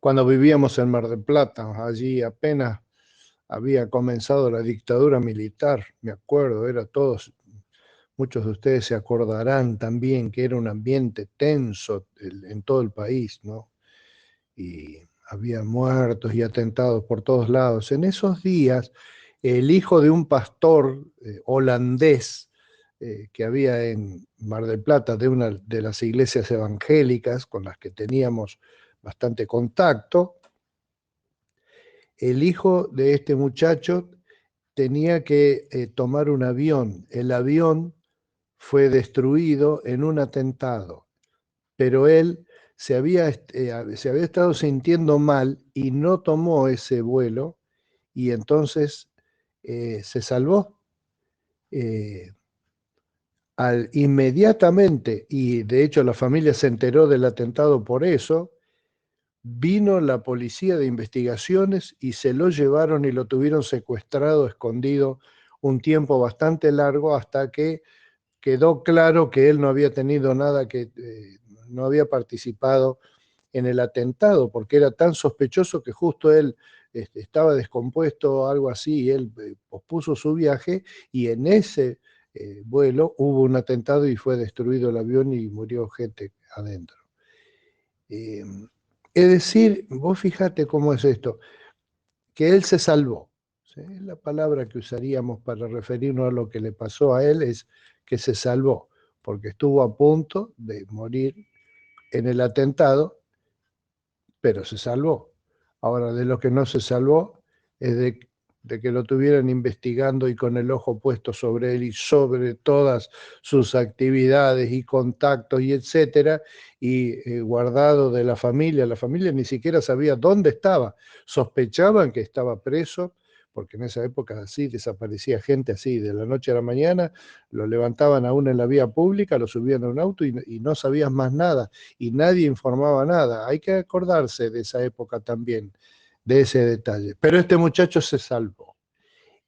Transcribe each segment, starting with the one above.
cuando vivíamos en Mar del Plata. Allí apenas había comenzado la dictadura militar, me acuerdo, muchos de ustedes se acordarán también que era un ambiente tenso en todo el país, ¿no? Y había muertos y atentados por todos lados. En esos días, el hijo de un pastor holandés que había en Mar del Plata, de una de las iglesias evangélicas con las que teníamos bastante contacto, el hijo de este muchacho tenía que tomar un avión. El avión fue destruido en un atentado, pero él se había estado sintiendo mal y no tomó ese vuelo y entonces se salvó. Eh, Inmediatamente, y de hecho la familia se enteró del atentado por eso, vino la policía de investigaciones y se lo llevaron y lo tuvieron secuestrado, escondido un tiempo bastante largo hasta que quedó claro que él no había tenido nada no había participado en el atentado, porque era tan sospechoso que justo él estaba descompuesto o algo así, y él pospuso su viaje, y en ese vuelo hubo un atentado y fue destruido el avión y murió gente adentro. Eh, es decir, vos fíjate cómo es esto, que él se salvó. ¿Sí? La palabra que usaríamos para referirnos a lo que le pasó a él es que se salvó, porque estuvo a punto de morir en el atentado, pero se salvó. Ahora, de lo que no se salvó es de que lo tuvieran investigando y con el ojo puesto sobre él y sobre todas sus actividades y contactos y etcétera, y guardado de la familia ni siquiera sabía dónde estaba, sospechaban que estaba preso, porque en esa época así desaparecía gente así, de la noche a la mañana, lo levantaban aún en la vía pública, lo subían a un auto y no sabías más nada, y nadie informaba nada. Hay que acordarse de esa época también, de ese detalle. Pero este muchacho se salvó.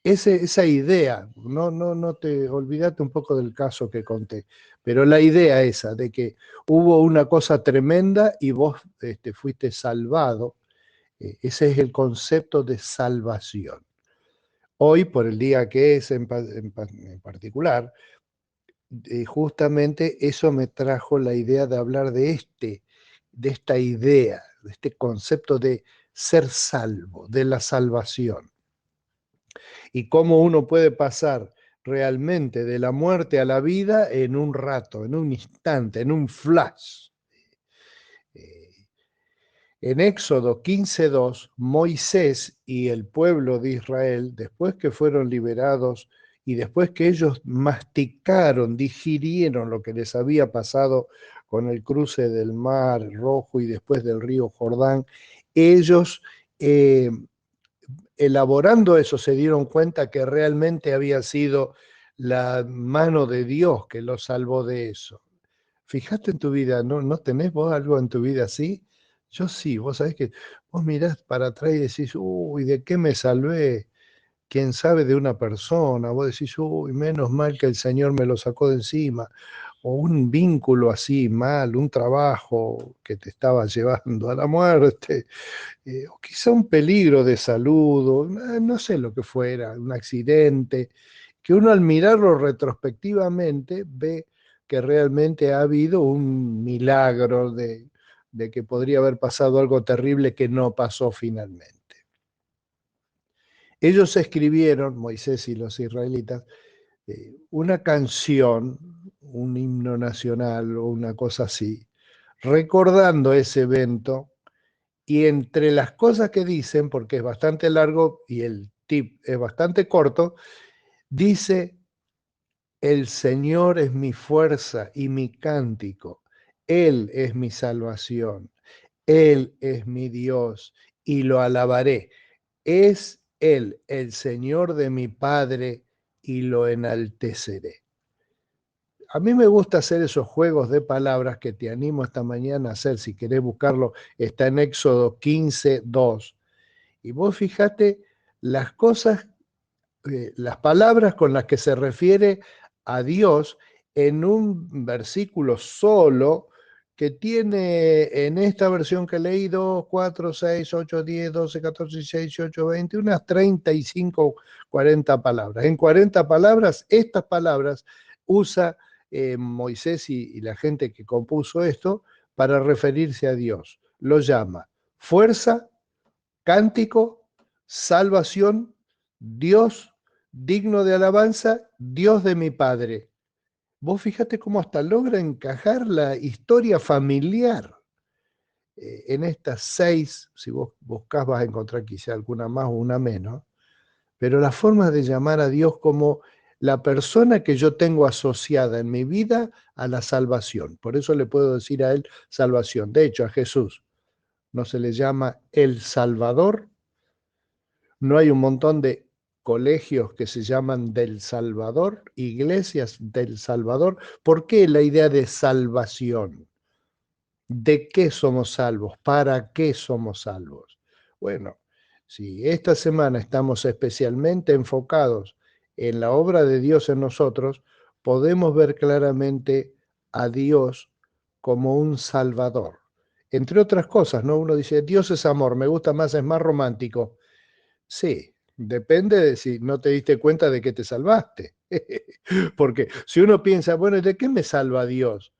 Esa idea, no te olvidate un poco del caso que conté, pero la idea esa de que hubo una cosa tremenda y vos fuiste salvado, ese es el concepto de salvación. Hoy, por el día que es en particular, justamente eso me trajo la idea de hablar de esta idea, de este concepto de ser salvo, de la salvación. Y cómo uno puede pasar realmente de la muerte a la vida en un rato, en un instante, en un flash. En Éxodo 15:2, Moisés y el pueblo de Israel, después que fueron liberados y después que ellos masticaron, digirieron lo que les había pasado con el cruce del Mar Rojo y después del río Jordán, ellos, elaborando eso, se dieron cuenta que realmente había sido la mano de Dios que los salvó de eso. Fíjate en tu vida, ¿no tenés vos algo en tu vida así? Yo sí, vos sabés que vos mirás para atrás y decís, uy, ¿de qué me salvé? Quién sabe de una persona, vos decís, uy, menos mal que el Señor me lo sacó de encima, o un vínculo así mal, un trabajo que te estaba llevando a la muerte, o quizá un peligro de salud, o no sé lo que fuera, un accidente, que uno al mirarlo retrospectivamente ve que realmente ha habido un milagro de que podría haber pasado algo terrible que no pasó finalmente. Ellos escribieron, Moisés y los israelitas, una canción, un himno nacional o una cosa así, recordando ese evento, y entre las cosas que dicen, porque es bastante largo y el tip es bastante corto, dice: el Señor es mi fuerza y mi cántico, Él es mi salvación, Él es mi Dios y lo alabaré. Es Él el Señor de mi Padre y lo enalteceré. A mí me gusta hacer esos juegos de palabras que te animo esta mañana a hacer. Si querés buscarlo, está en Éxodo 15:2. Y vos fíjate las cosas, las palabras con las que se refiere a Dios en un versículo solo, que tiene en esta versión que he leído 4, 6, 8, 10, 12, 14, 16, 18, 20, unas 35, 40 palabras. En 40 palabras, estas palabras usa Moisés y la gente que compuso esto para referirse a Dios. Lo llama fuerza, cántico, salvación, Dios digno de alabanza, Dios de mi Padre. Vos fíjate cómo hasta logra encajar la historia familiar en estas 6, si vos buscás vas a encontrar quizá alguna más o una menos, pero la forma de llamar a Dios como la persona que yo tengo asociada en mi vida a la salvación. Por eso le puedo decir a él salvación. De hecho, a Jesús no se le llama el Salvador. No hay un montón de colegios que se llaman del Salvador, iglesias del Salvador. ¿Por qué la idea de salvación? ¿De qué somos salvos? ¿Para qué somos salvos? Bueno, si esta semana estamos especialmente enfocados en la obra de Dios en nosotros, podemos ver claramente a Dios como un salvador. Entre otras cosas, ¿no? Uno dice, Dios es amor, me gusta más, es más romántico. Sí, depende de si no te diste cuenta de que te salvaste. Porque si uno piensa, bueno, ¿y de qué me salva Dios?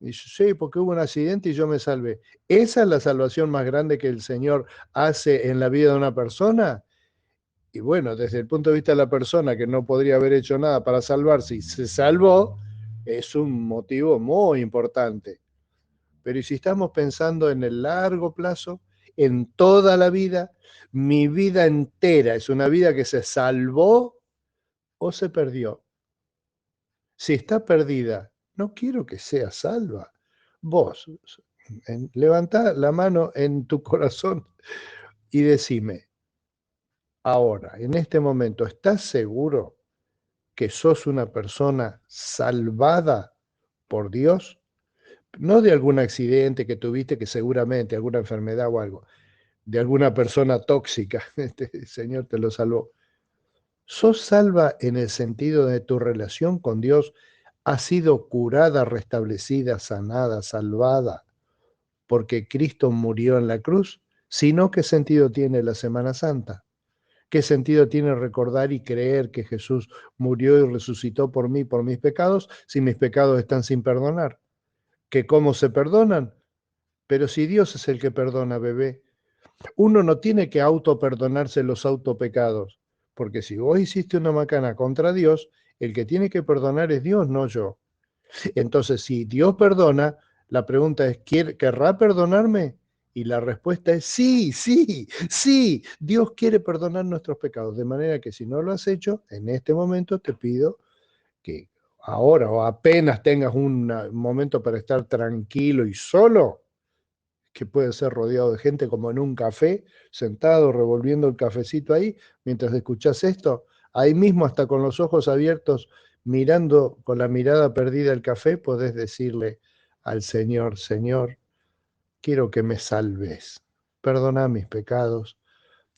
Y dice, sí, porque hubo un accidente y yo me salvé. ¿Esa es la salvación más grande que el Señor hace en la vida de una persona? Y bueno, desde el punto de vista de la persona que no podría haber hecho nada para salvarse y se salvó, es un motivo muy importante. Pero ¿y si estamos pensando en el largo plazo, en toda la vida? Mi vida entera es una vida que se salvó o se perdió. Si está perdida, no quiero que sea salva. Vos, levantá la mano en tu corazón y decime, ahora, en este momento, ¿estás seguro que sos una persona salvada por Dios? No de algún accidente que tuviste, que seguramente, alguna enfermedad o algo, de alguna persona tóxica, el Señor te lo salvó. ¿Sos salva en el sentido de tu relación con Dios ha sido curada, restablecida, sanada, salvada porque Cristo murió en la cruz? Si no, ¿qué sentido tiene la Semana Santa? ¿Qué sentido tiene recordar y creer que Jesús murió y resucitó por mí, por mis pecados, si mis pecados están sin perdonar? ¿Que cómo se perdonan? Pero si Dios es el que perdona, bebé, uno no tiene que autoperdonarse los autopecados, porque si vos hiciste una macana contra Dios, el que tiene que perdonar es Dios, no yo. Entonces, si Dios perdona, la pregunta es, ¿querrá perdonarme? Y la respuesta es sí, sí, sí. Dios quiere perdonar nuestros pecados, de manera que si no lo has hecho, en este momento te pido que ahora o apenas tengas un momento para estar tranquilo y solo, que puede ser rodeado de gente como en un café, sentado revolviendo el cafecito ahí, mientras escuchás esto, ahí mismo hasta con los ojos abiertos, mirando con la mirada perdida el café, podés decirle al Señor, Señor, quiero que me salves, perdona mis pecados,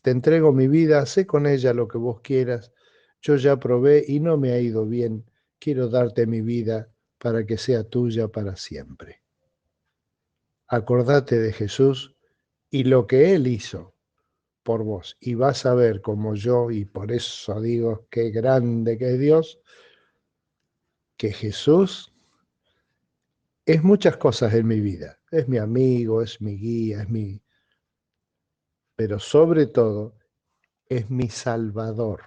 te entrego mi vida, sé con ella lo que vos quieras, yo ya probé y no me ha ido bien, quiero darte mi vida para que sea tuya para siempre. Acordate de Jesús y lo que Él hizo por vos. Y vas a ver como yo, y por eso digo qué grande que es Dios, que Jesús es muchas cosas en mi vida. Es mi amigo, es mi guía, pero sobre todo es mi Salvador.